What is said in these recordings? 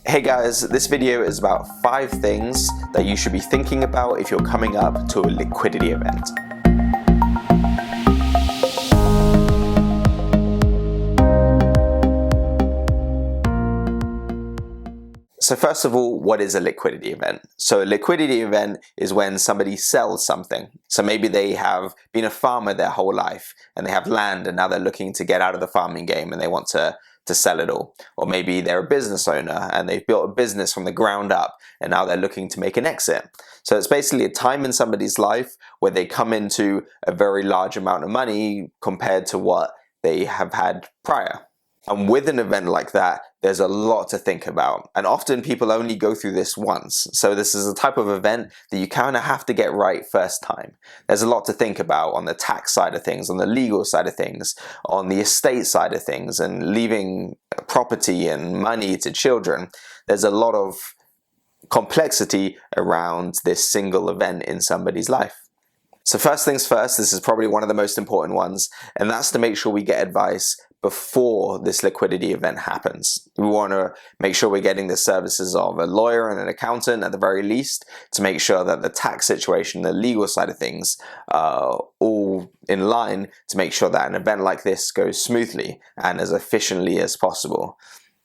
Hey guys, this video is about 5 things that you should be thinking about if you're coming up to a liquidity event. So first of all, what is a liquidity event? So a liquidity event is when somebody sells something. So maybe they have been a farmer their whole life and they have land and now they're looking to get out of the farming game and they want to sell it all. Or maybe they're a business owner and they've built a business from the ground up and now they're looking to make an exit. So it's basically a time in somebody's life where they come into a very large amount of money compared to what they have had prior. And with an event like that, there's a lot to think about. And often people only go through this once. So this is a type of event that you kind of have to get right first time. There's a lot to think about on the tax side of things, on the legal side of things, on the estate side of things, and leaving property and money to children. There's a lot of complexity around this single event in somebody's life. So first things first, this is probably one of the most important ones, and that's to make sure we get advice before this liquidity event happens. We want to make sure we're getting the services of a lawyer and an accountant at the very least to make sure that the tax situation, the legal side of things are all in line to make sure that an event like this goes smoothly and as efficiently as possible.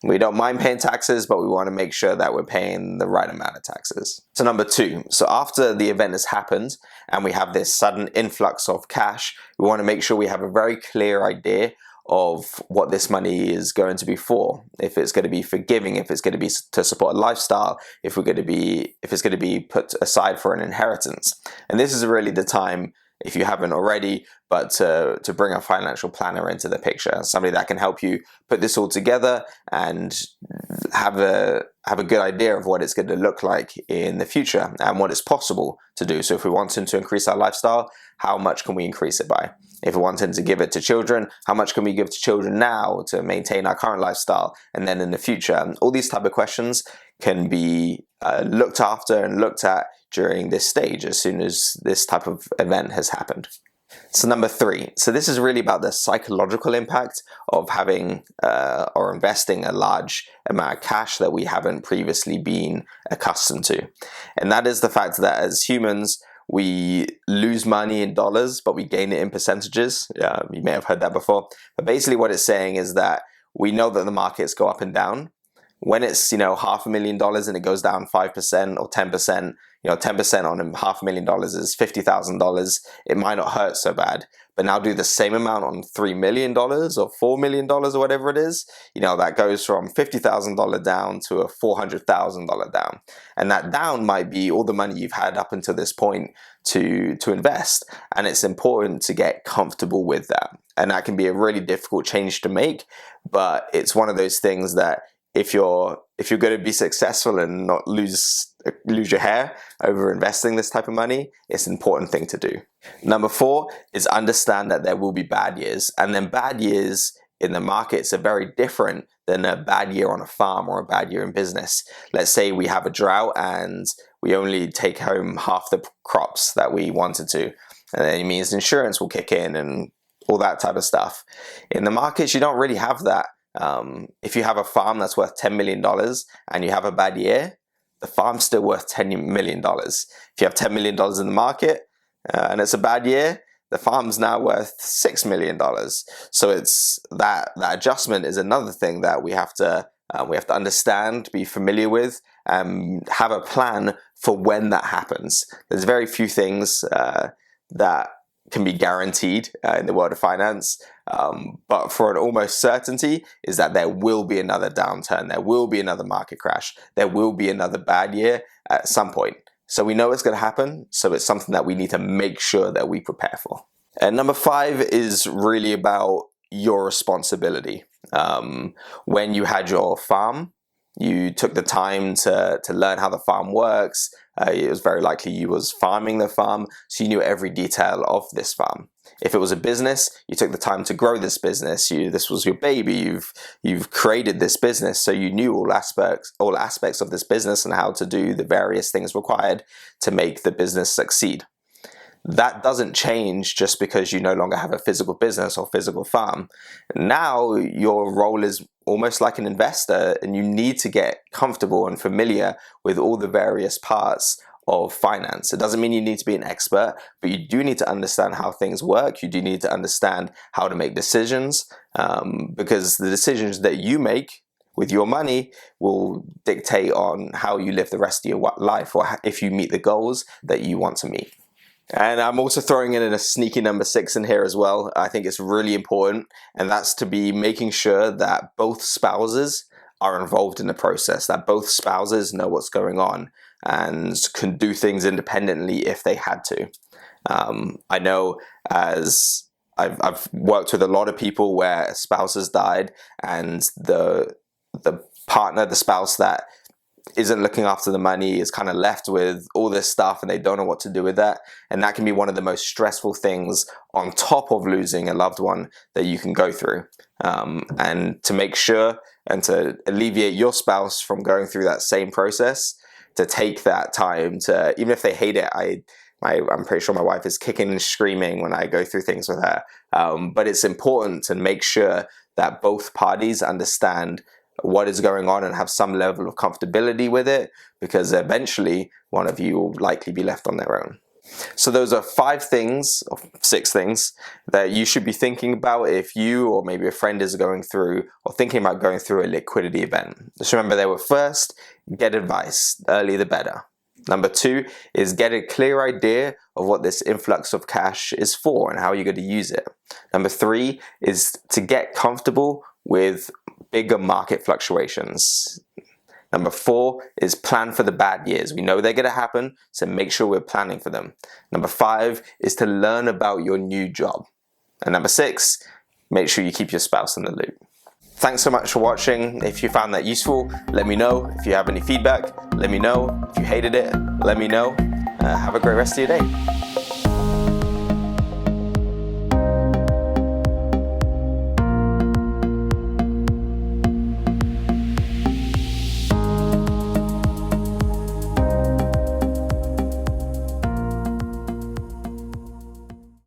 We don't mind paying taxes, but we want to make sure that we're paying the right amount of taxes. So number 2, so after the event has happened and we have this sudden influx of cash, we want to make sure we have a very clear idea of what this money is going to be for. If it's going to be for giving, if it's going to be to support a lifestyle, if it's going to be put aside for an inheritance. And this is really the time, if you haven't already, but to bring a financial planner into the picture, somebody that can help you put this all together and have a good idea of what it's going to look like in the future and what is possible to do. So if we wanted to increase our lifestyle, how much can we increase it by? If we wanted to give it to children, how much can we give to children now to maintain our current lifestyle and then in the future? And all these type of questions can be looked after and looked at during this stage as soon as this type of event has happened. So number 3, so this is really about the psychological impact of having or investing a large amount of cash that we haven't previously been accustomed to. And that is the fact that as humans, we lose money in dollars, but we gain it in percentages. You may have heard that before. But basically what it's saying is that we know that the markets go up and down. When it's, $500,000 and it goes down 5% or 10%, 10% on $500,000 is $50,000. It might not hurt so bad, but now do the same amount on $3 million or $4 million or whatever it is. That goes from $50,000 down to a $400,000 down. And that down might be all the money you've had up until this point to invest. And it's important to get comfortable with that. And that can be a really difficult change to make, but it's one of those things that if you're going to be successful and not lose your hair over investing this type of money, it's an important thing to do. Number 4 is understand that there will be bad years, and then bad years in the markets are very different than a bad year on a farm or a bad year in business. Let's say we have a drought and we only take home half the crops that we wanted to, and then it means insurance will kick in and all that type of stuff. In the markets, you don't really have that. If you have a farm that's worth $10 million and you have a bad year, the farm's still worth $10 million. If you have $10 million in the market and it's a bad year, the farm's now worth $6 million. So it's that adjustment is another thing that we have to understand, be familiar with, and have a plan for when that happens. There's very few things that can be guaranteed in the world of finance, but for an almost certainty is that there will be another downturn, there will be another market crash, there will be another bad year at some point. So we know it's going to happen, so it's something that we need to make sure that we prepare for. And number 5 is really about your responsibility. When you had your farm, you took the time to learn how the farm works. It was very likely you was farming the farm, so you knew every detail of this farm. If it was a business, you took the time to grow this business. This was your baby. You've created this business, so you knew all aspects of this business and how to do the various things required to make the business succeed. that doesn't change just because you no longer have a physical business or physical farm. Now your role is almost like an investor, and you need to get comfortable and familiar with all the various parts of finance. It doesn't mean you need to be an expert, but you do need to understand how things work. You do need to understand how to make decisions, because the decisions that you make with your money will dictate on how you live the rest of your life, or if you meet the goals that you want to meet. And I'm also throwing in a sneaky number 6 in here as well. I think it's really important, and that's to be making sure that both spouses are involved in the process, that both spouses know what's going on and can do things independently if they had to. I know, as I've worked with a lot of people where a spouse has died, and the partner, the spouse that isn't looking after the money is kind of left with all this stuff, and they don't know what to do with that. And that can be one of the most stressful things on top of losing a loved one that you can go through. And to make sure and to alleviate your spouse from going through that same process, to take that time to, even if they hate it, I'm pretty sure my wife is kicking and screaming when I go through things with her. But it's important to make sure that both parties understand what is going on and have some level of comfortability with it, because eventually one of you will likely be left on their own. So those are 5 things, or 6 things, that you should be thinking about if you or maybe a friend is going through or thinking about going through a liquidity event. Just remember, they were first, get advice. The earlier the better. Number 2 is get a clear idea of what this influx of cash is for and how you're going to use it. Number 3 is to get comfortable with bigger market fluctuations. Number 4 is plan for the bad years. We know they're going to happen, so make sure we're planning for them. Number 5 is to learn about your new job. And number 6, make sure you keep your spouse in the loop. Thanks so much for watching. If you found that useful, let me know. If you have any feedback, let me know. If you hated it, let me know. Have a great rest of your day.